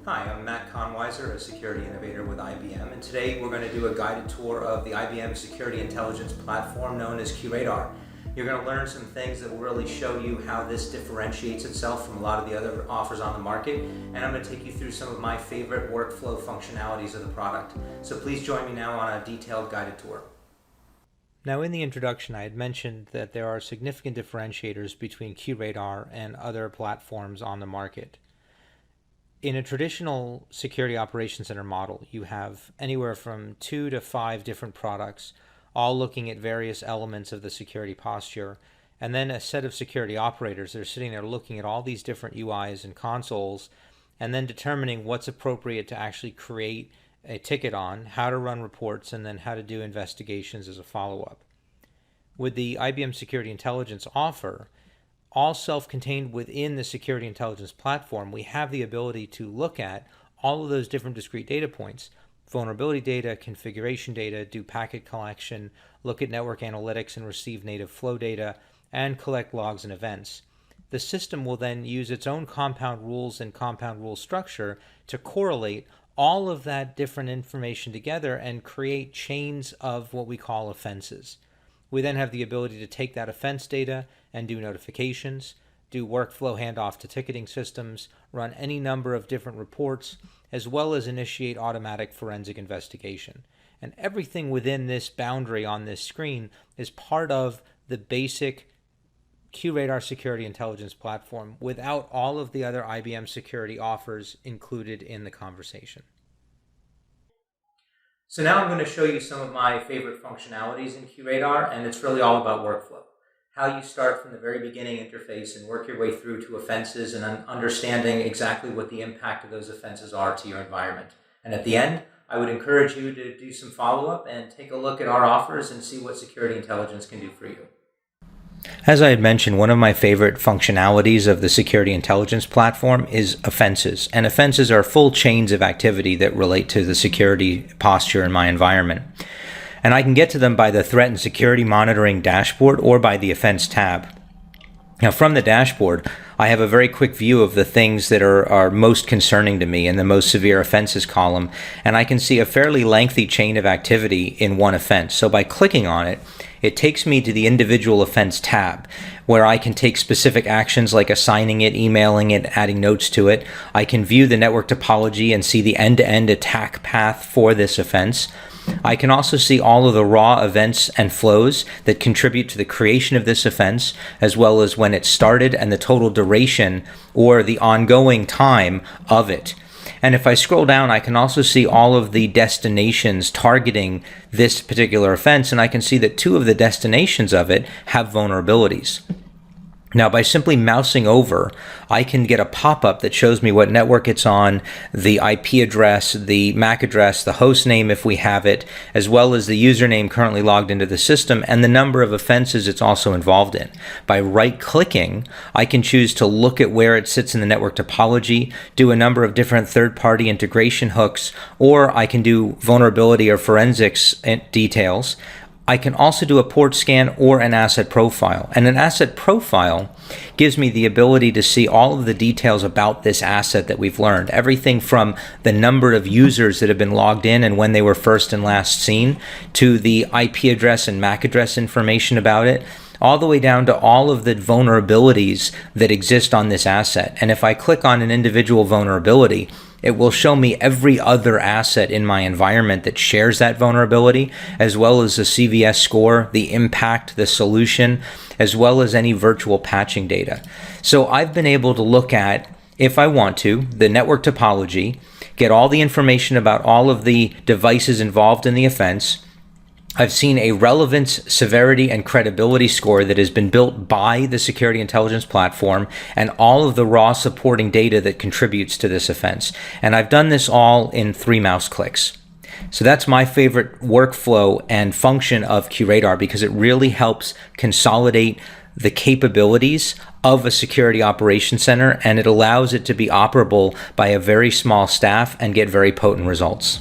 Hi, I'm Matt Conweiser, a security innovator with IBM, and today we're going to do a guided tour of the IBM security intelligence platform known as QRadar. You're going to learn some things that will really show you how this differentiates itself from a lot of the other offers on the market, and I'm going to take you through some of my favorite workflow functionalities of the product. So please join me now on a detailed guided tour. Now, in the introduction, I had mentioned that there are significant differentiators between QRadar and other platforms on the market. In a traditional security operations center model, you have anywhere from 2 to 5 different products, all looking at various elements of the security posture, and then a set of security operators that are sitting there looking at all these different UIs and consoles, and then determining what's appropriate to actually create a ticket on, how to run reports, and then how to do investigations as a follow-up. With the IBM Security Intelligence offer, all self-contained within the security intelligence platform, we have the ability to look at all of those different discrete data points, vulnerability data, configuration data, do packet collection, look at network analytics and receive native flow data, and collect logs and events. The system will then use its own compound rules and compound rule structure to correlate all of that different information together and create chains of what we call offenses. We then have the ability to take that offense data and do notifications, do workflow handoff to ticketing systems, run any number of different reports, as well as initiate automatic forensic investigation. And everything within this boundary on this screen is part of the basic QRadar security intelligence platform without all of the other IBM security offers included in the conversation. So now I'm going to show you some of my favorite functionalities in QRadar, and it's really all about workflow. How you start from the very beginning interface and work your way through to offenses and understanding exactly what the impact of those offenses are to your environment. And at the end, I would encourage you to do some follow-up and take a look at our offers and see what security intelligence can do for you. As I had mentioned, one of my favorite functionalities of the security intelligence platform is offenses. And offenses are full chains of activity that relate to the security posture in my environment. And I can get to them by the Threat and Security Monitoring dashboard or by the Offense tab. Now, from the dashboard, I have a very quick view of the things that are most concerning to me in the most severe offenses column, and I can see a fairly lengthy chain of activity in one offense. So by clicking on it, it takes me to the individual offense tab, where I can take specific actions like assigning it, emailing it, adding notes to it. I can view the network topology and see the end-to-end attack path for this offense. I can also see all of the raw events and flows that contribute to the creation of this offense, as well as when it started and the total duration or the ongoing time of it. And if I scroll down, I can also see all of the destinations targeting this particular offense, and I can see that 2 of the destinations of it have vulnerabilities. Now, by simply mousing over, I can get a pop-up that shows me what network it's on, the IP address, the MAC address, the host name if we have it, as well as the username currently logged into the system, and the number of offenses it's also involved in. By right-clicking, I can choose to look at where it sits in the network topology, do a number of different third-party integration hooks, or I can do vulnerability or forensics details. I can also do a port scan or an asset profile. And an asset profile gives me the ability to see all of the details about this asset that we've learned. Everything from the number of users that have been logged in and when they were first and last seen, to the IP address and MAC address information about it, all the way down to all of the vulnerabilities that exist on this asset. And if I click on an individual vulnerability, it will show me every other asset in my environment that shares that vulnerability, as well as the CVS score, the impact, the solution, as well as any virtual patching data. So I've been able to look at, if I want to, the network topology, get all the information about all of the devices involved in the offense. I've seen a relevance, severity, and credibility score that has been built by the security intelligence platform and all of the raw supporting data that contributes to this offense. And I've done this all in 3 mouse clicks. So that's my favorite workflow and function of QRadar, because it really helps consolidate the capabilities of a security operations center, and it allows it to be operable by a very small staff and get very potent results.